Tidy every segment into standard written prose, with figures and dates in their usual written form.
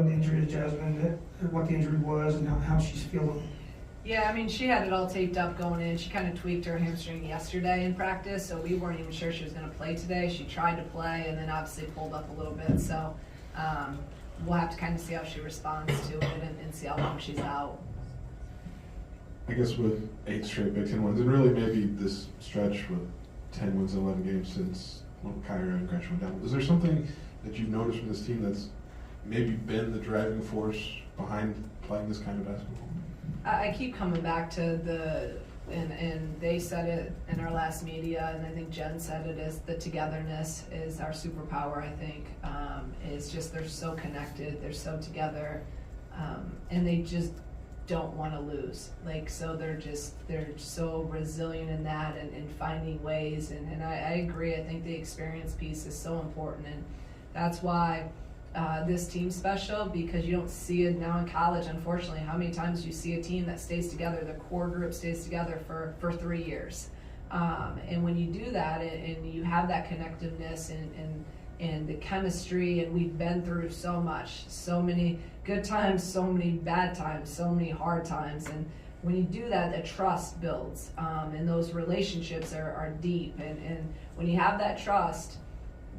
on the injury to Jasmine, what the injury was and how she's feeling? Yeah, I mean, she had it all taped up going in. She kind of tweaked her hamstring yesterday in practice, so we weren't even sure she was going to play today. She tried to play and then obviously pulled up a little bit, so we'll have to kind of see how she responds to it and see how long she's out. I guess with 8 straight Big Ten wins, and really maybe this stretch with 10 wins in 11 games since Kyra and Gretchen went down, is there something that you've noticed from this team that's maybe been the driving force behind playing this kind of basketball? I keep coming back to and they said it in our last media, and I think Jen said it, is the togetherness is our superpower, I think. It's just they're so connected, they're so together, and they just don't want to lose. Like, so they're so resilient in that and finding ways, and I agree. I think the experience piece is so important, and that's why this team's special, because you don't see it now in college, unfortunately. How many times do you see a team that stays together, the core group stays together for 3 years? And when you do that and you have that connectiveness and the chemistry, and we've been through so much, so many good times, so many bad times, so many hard times, and when you do that, the trust builds, and those relationships are deep, and when you have that trust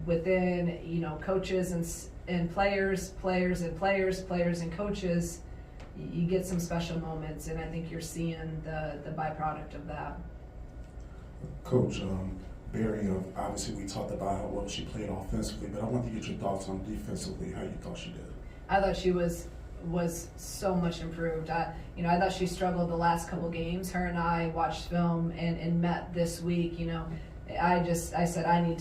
within, coaches and players and coaches, you get some special moments, and I think you're seeing the byproduct of that. Coach, Barry, obviously we talked about how well she played offensively, but I want to get your thoughts on defensively, how you thought she did. I thought she was so much improved. I thought she struggled the last couple games. Her and I watched film and met this week. I said I need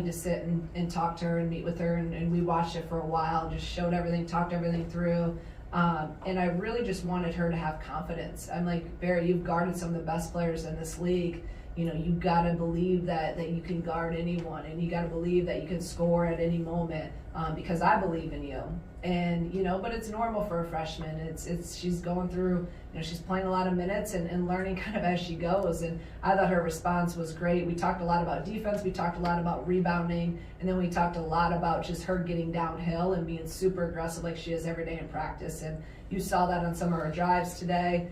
to sit and talk to her and meet with her, and we watched it for a while, just showed everything, talked everything through, and I really just wanted her to have confidence. I'm like, Barry, you've guarded some of the best players in this league. You got to believe that you can guard anyone, and you got to believe that you can score at any moment, because I believe in you. And but it's normal for a freshman. It's she's going through, she's playing a lot of minutes and learning kind of as she goes. And I thought her response was great. We talked a lot about defense, we talked a lot about rebounding, and then we talked a lot about just her getting downhill and being super aggressive like she is every day in practice. And you saw that on some of her drives today.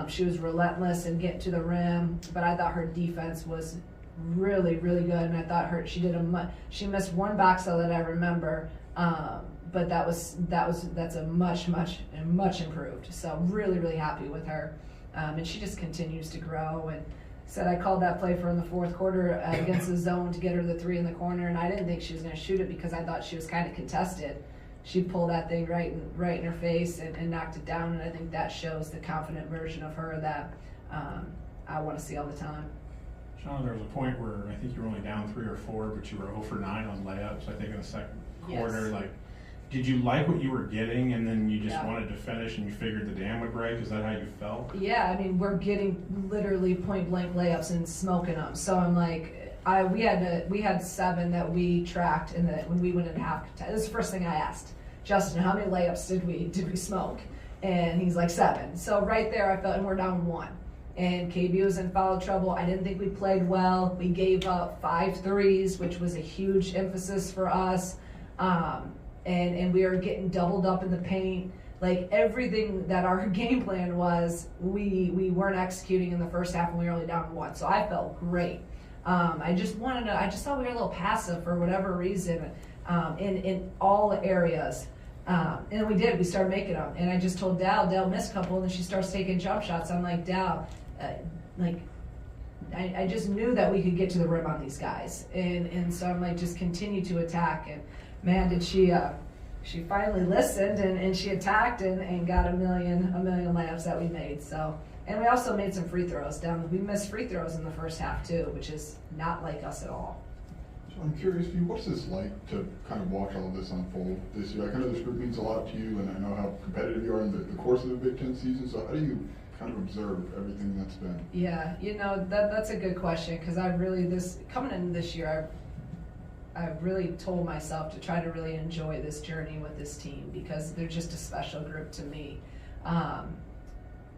She was relentless and getting to the rim, but I thought her defense was really, really good. And I thought she missed one box out that I remember, but that's a much improved. So really, really happy with her, and she just continues to grow. And said I called that play for in the fourth quarter against the zone to get her the 3 in the corner, and I didn't think she was going to shoot it because I thought she was kind of contested. She pulled that thing right in her face and knocked it down, and I think that shows the confident version of her that I want to see all the time. Shauna, there was a point where I think you were only down 3 or 4, but you were 0 for 9 on layups, I think, in the second quarter. Yes. Did you like what you were getting, and then you just wanted to finish and you figured the dam would break? Is that how you felt? Yeah, I mean, we're getting literally point-blank layups and smoking them. So I'm like, we had 7 that we tracked when we went in half. This is the first thing I asked Justin, how many layups did we smoke? And he's like 7. So right there I felt, and we're down 1. And KB was in foul trouble. I didn't think we played well. We gave up 5 threes, which was a huge emphasis for us. And we were getting doubled up in the paint. Like, everything that our game plan was, we weren't executing in the first half, and we were only down 1. So I felt great. I just thought we were a little passive for whatever reason, in all areas. And we did. We started making them. And I just told Dal missed a couple, and then she starts taking jump shots. I'm like, Dal, I just knew that we could get to the rim on these guys. And so I'm like, just continue to attack. And man, did she finally listened, and she attacked and got a million layups that we made. So, and we also made some free throws we missed free throws in the first half too, which is not like us at all. So I'm curious, what's this like to kind of watch all of this unfold this year? I know this group means a lot to you, and I know how competitive you are in the course of the Big Ten season. So how do you kind of observe everything that's been? Yeah, that's a good question, because coming in this year, I've really told myself to try to really enjoy this journey with this team, because they're just a special group to me.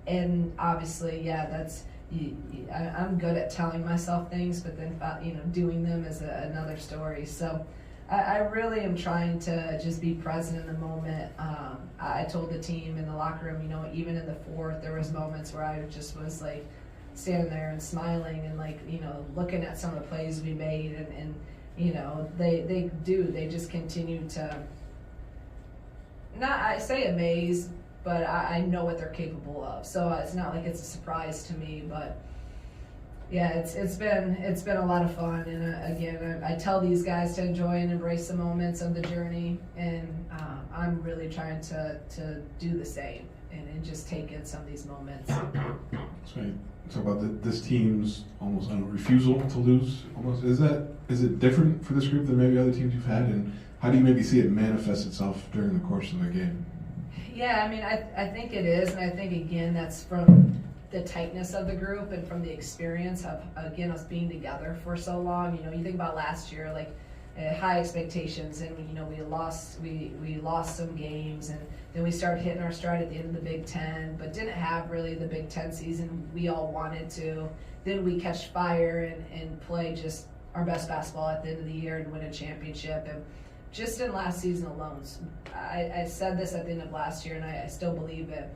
And obviously, I'm good at telling myself things, but then doing them is another story. So I really am trying to just be present in the moment. I told the team in the locker room, even in the fourth, there was moments where I just was like standing there and smiling and like, looking at some of the plays we made and they just continue to, not I say amaze, but I know what they're capable of. So it's not like it's a surprise to me, but yeah, it's been a lot of fun. And again, I tell these guys to enjoy and embrace the moments of the journey, and I'm really trying to do the same and just take in some of these moments. So you talk about this team's almost refusal to lose. Almost is it different for this group than maybe other teams you've had, and how do you maybe see it manifest itself during the course of the game? Yeah, I mean, I think it is, and I think again that's from the tightness of the group and from the experience of again us being together for so long. You think about last year, like high expectations, and we lost some games, and then we started hitting our stride at the end of the Big Ten, but didn't have really the Big Ten season we all wanted to. Then we catch fire and play just our best basketball at the end of the year and win a championship. And just in last season alone, I said this at the end of last year, and I still believe it.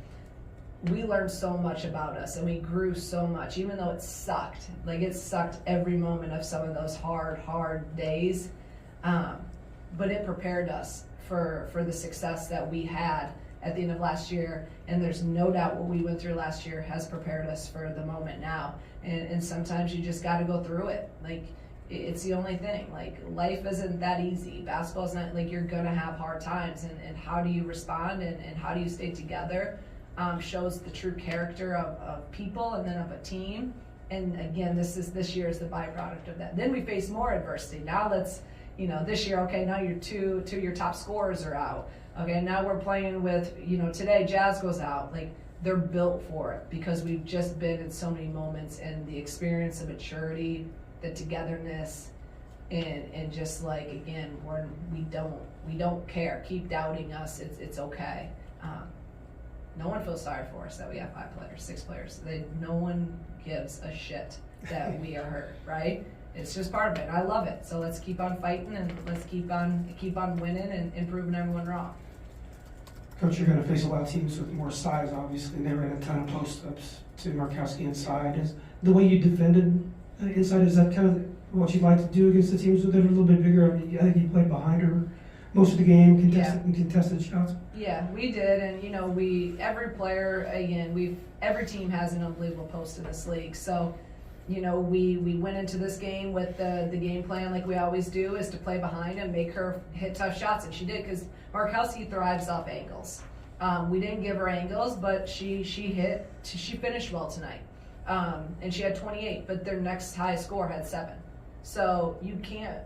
We learned so much about us, and we grew so much, even though it sucked. Like, it sucked every moment of some of those hard days. But it prepared us for the success that we had at the end of last year. And there's no doubt what we went through last year has prepared us for the moment now. And sometimes you just got to go through it. Like, it's the only thing. Like, life isn't that easy. Basketball's not like you're going to have hard times. And how do you respond and how do you stay together? Shows the true character of people and then of a team. And again, this year is the byproduct of that. Then we face more adversity. Now let's, this year, okay, now two of your top scorers are out. Okay, now we're playing with, today Jazz goes out. Like, they're built for it because we've just been in so many moments, and the experience of maturity, the togetherness, and just like, again, we don't care. Keep doubting us. It's okay. No one feels sorry for us that we have 5 players, 6 players. No one gives a shit that we are hurt, right? It's just part of it. I love it. So let's keep on fighting, and let's keep on winning and proving everyone wrong. Coach, you're going to face a lot of teams with more size, obviously. They ran a ton of post-ups to Markowski inside. Is the way you defended inside, is that kind of what you'd like to do against the teams that are a little bit bigger? I mean, I think you played behind her most of the game, contested shots. Yeah, we did, and every player, again, every team has an unbelievable post in this league. So, we went into this game with the game plan like we always do, is to play behind and make her hit tough shots, and she did, because Markowski thrives off angles. We didn't give her angles, but she finished well tonight, and she had 28, but their next highest score had 7. So you can't.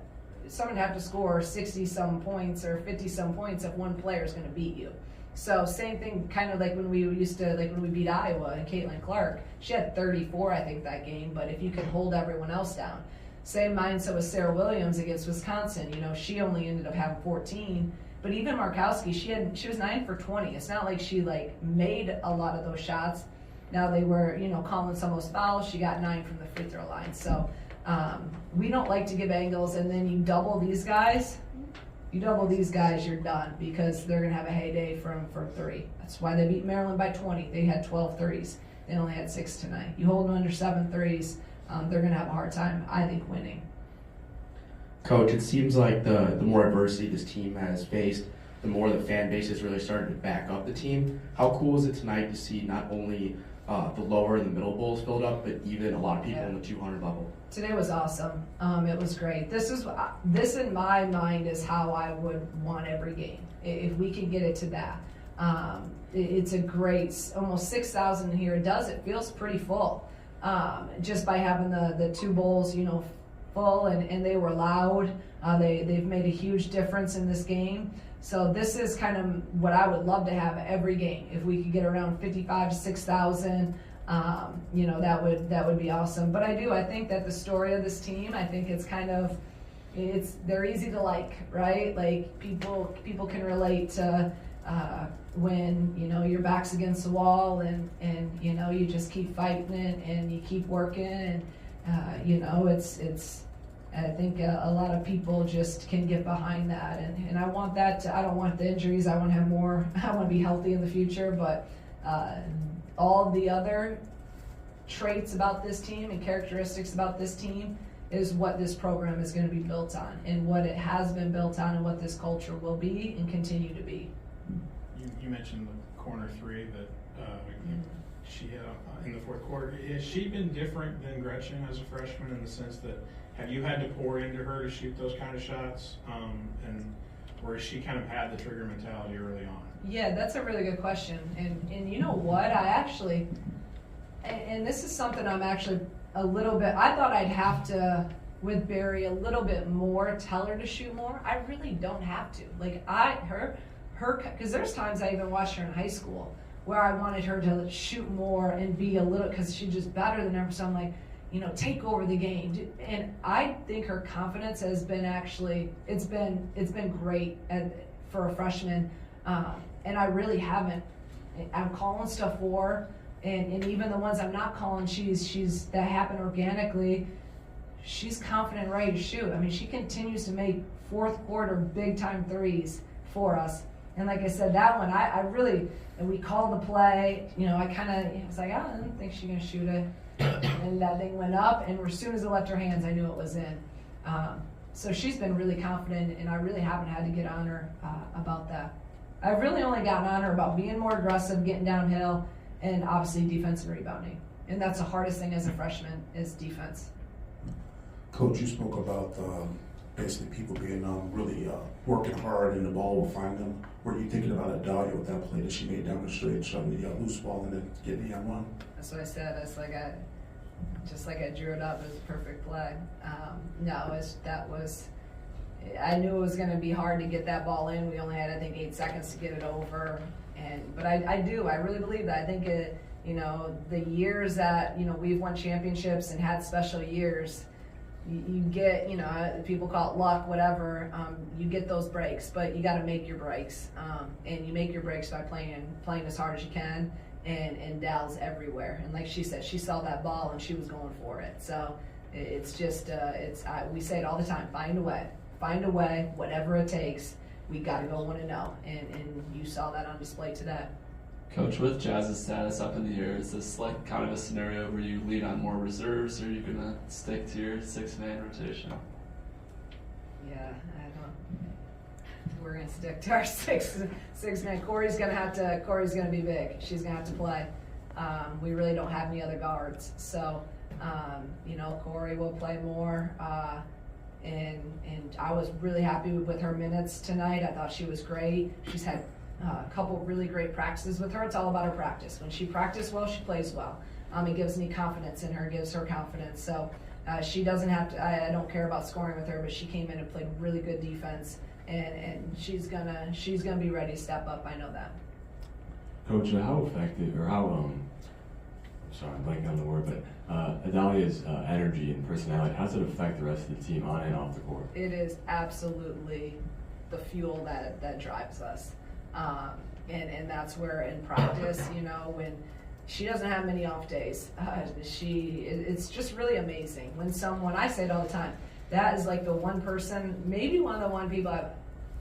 Someone have to score 60-some points or 50-some points if one player is going to beat you. So same thing, kind of like when we beat Iowa and Caitlin Clark. She had 34, I think, that game, but if you could hold everyone else down. Same mindset with Sarah Williams against Wisconsin. She only ended up having 14, but even Markowski, she was 9 for 20. It's not like she made a lot of those shots. Now they were, calling some of those fouls. She got 9 from the free throw line. So we don't like to give angles, and then you double these guys, you're done, because they're going to have a heyday from 3. That's why they beat Maryland by 20. They had 12 threes. They only had 6 tonight. You hold them under 7 threes, they're going to have a hard time, I think, winning. Coach, it seems like the more adversity this team has faced, the more the fan base is really starting to back up the team. How cool is it tonight to see not only the lower and the middle bowls filled up, but even a lot of people in the 200 level? Today was awesome. It was great. This in my mind is how I would want every game, if we could get it to that. It's a great, almost 6,000 here. It feels pretty full, just by having the 2 bowls, full, and they were loud. They've made a huge difference in this game. So this is kind of what I would love to have every game. If we could get around 55 to 6,000, that would be awesome. But I think that the story of this team, I think they're easy to like, right? Like, people can relate to when your back's against the wall and you just keep fighting it and you keep working, and it's And I think a lot of people just can get behind that, and I want that to, I don't want the injuries, I want to have more, I want to be healthy in the future, but all the other traits about this team and characteristics about this team is what this program is going to be built on, and what it has been built on, and what this culture will be and continue to be. You mentioned the corner three that she had in the fourth quarter. Has she been different than Gretchen as a freshman in the sense that have you had to pour into her to shoot those kind of shots, or has she kind of had the trigger mentality early on? Yeah, that's a really good question, and you know what, I actually, and this is something I'm actually a little bit, I thought I'd have to, with Barry, a little bit more, tell her to shoot more. I really don't have to. Like, her, because there's times I even watched her in high school where I wanted her to shoot more and be a little, because she's just better than ever, so I'm like, take over the game. And I think her confidence has been actually, it's been great for a freshman, and I really haven't. I'm calling stuff for her. And even the ones I'm not calling, she's that happen organically. She's confident, ready to shoot. I mean, she continues to make fourth quarter big time threes for us. And like I said, that one, I really, and we called the play. I kind of was like, I don't think she's gonna shoot it. And that thing went up, and as soon as it left her hands, I knew it was in. So she's been really confident, and I really haven't had to get on her about that. I've really only gotten on her about being more aggressive, getting downhill, and obviously defense and rebounding. And that's the hardest thing as a freshman is defense. Coach, you spoke about basically people being really working hard and the ball will find them. Were you thinking about Adalia with that play that she made down the stretch, showing the loose ball and then getting the M1? That's what I said. It's like just like I drew it up. It was a perfect play. I knew it was going to be hard to get that ball in. We only had, I think, 8 seconds to get it over. But I really believe that. I think the years that we've won championships and had special years, you get, people call it luck, whatever. You get those breaks, but you got to make your breaks, and you make your breaks by playing as hard as you can. And Dal's everywhere, and like she said, she saw that ball and she was going for it. So it's just we say it all the time: find a way, whatever it takes. We got to go 1-0, and you saw that on display today. Coach, with Jazz's status up in the air, is this like kind of a scenario where you lean on more reserves, or are you gonna stick to your 6-man rotation? Yeah, we're gonna stick to our six man. Corey's gonna be big. She's gonna have to play. We really don't have any other guards, so Corey will play more. And I was really happy with her minutes tonight. I thought she was great. She's had a couple really great practices with her. It's all about her practice. When she practices well, she plays well. It gives me confidence in her, gives her confidence. So she doesn't have to, I don't care about scoring with her, but she came in and played really good defense, and she's gonna be ready to step up. I know that. Coach, how effective, or how, sorry, I'm blanking on the word, but Adalia's energy and personality, how does it affect the rest of the team on and off the court? It is absolutely the fuel that drives us. And that's where in practice, when she doesn't have many off days, it's just really amazing when I say it all the time, that is like the one person, maybe one of the one people I've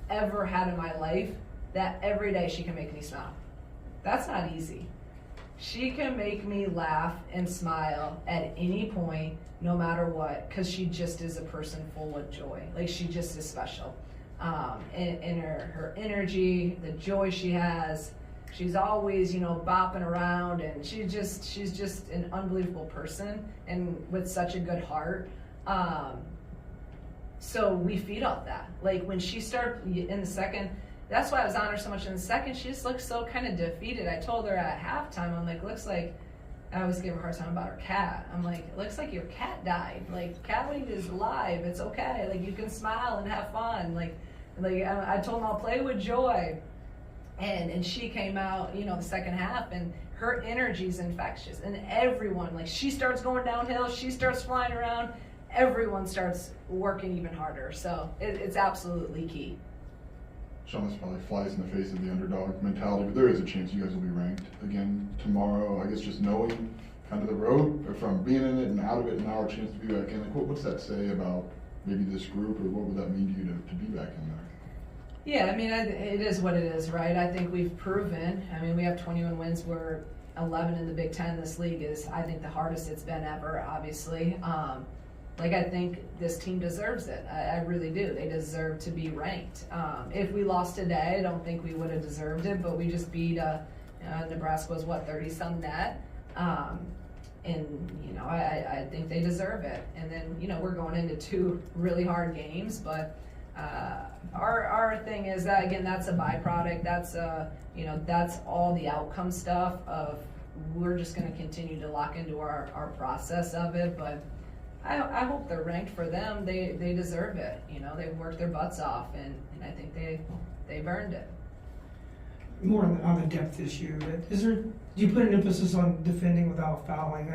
ever had in my life that every day she can make me smile. That's not easy. She can make me laugh and smile at any point, no matter what, because she just is a person full of joy. Like, she just is special. And her energy, the joy she has, she's always, bopping around, and she's just an unbelievable person, and with such a good heart. So we feed off that. Like, when she started in the second, that's why I was on her so much in the second. She just looked so kind of defeated. I told her at halftime, I'm like, looks like, I always give her a hard time about her cat. I'm like, it looks like your cat died. Like, Kathleen is alive. It's okay. Like, you can smile and have fun. Like I told them I'll play with joy. And she came out, the second half, and her energy's infectious. And everyone, like, she starts going downhill, she starts flying around, everyone starts working even harder. So it's absolutely key. Shauna, this probably flies in the face of the underdog mentality, but there is a chance you guys will be ranked again tomorrow. I guess just knowing kind of the road from being in it and out of it, and now our chance to be back in. Like, what's that say about maybe this group, or what would that mean to you to be back in there? Yeah, I mean, it is what it is, right? I think we've proven. I mean, we have 21 wins. We're 11 in the Big Ten. This league is, I think, the hardest it's been ever, obviously. I think this team deserves it. I really do. They deserve to be ranked. If we lost today, I don't think we would have deserved it, but we just beat Nebraska was, 30-some net. And, I think they deserve it. And then, we're going into 2 really hard games, but our thing is that, again, that's a byproduct. That's that's all the outcome stuff of we're just going to continue to lock into our process of it. But I hope they're ranked for them. They deserve it. They've worked their butts off, and I think they've earned it. More on the depth issue, do you put an emphasis on defending without fouling?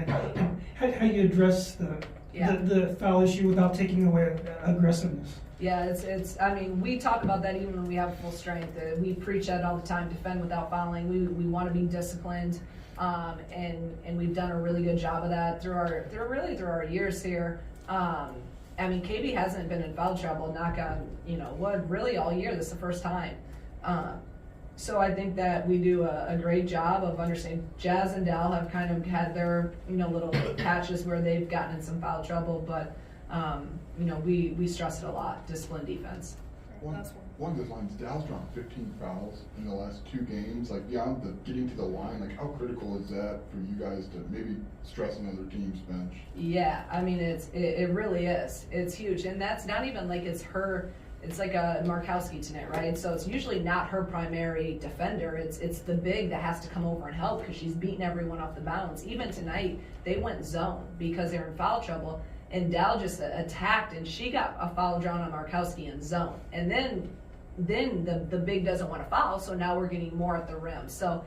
How you address the foul issue without taking away aggressiveness? Yeah, it's. I mean, we talk about that even when we have full strength. We preach that all the time. Defend without fouling. We want to be disciplined, and we've done a really good job of that through our years here. I mean, KB hasn't been in foul trouble. Knock on wood, really all year. This is the first time. So I think that we do a great job of understanding. Jazz and Dal have kind of had their little patches where they've gotten in some foul trouble, but. We stress it a lot, discipline, defense. One of those lines, Dal's drawn 15 fouls in the last 2 games. Beyond the getting to the line, how critical is that for you guys to maybe stress another team's bench? Yeah, I mean, it really is. It's huge, and that's not even it's her. It's like a Markowski tonight, right? So it's usually not her primary defender. It's the big that has to come over and help because she's beating everyone off the bounce. Even tonight, they went zone because they're in foul trouble. And Dal just attacked, and she got a foul drawn on Markowski in zone. And then the big doesn't want to foul, so now we're getting more at the rim. So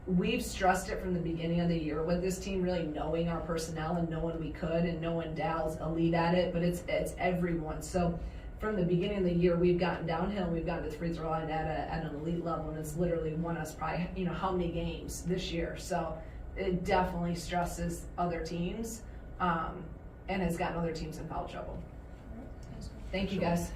we've stressed it from the beginning of the year with this team, really knowing our personnel and knowing we could and knowing Dal's elite at it, but it's everyone. So from the beginning of the year, we've gotten downhill, we've gotten to the free throw line at an elite level, and it's literally won us probably, how many games this year. So it definitely stresses other teams and has gotten other teams in foul trouble. Thank you, guys.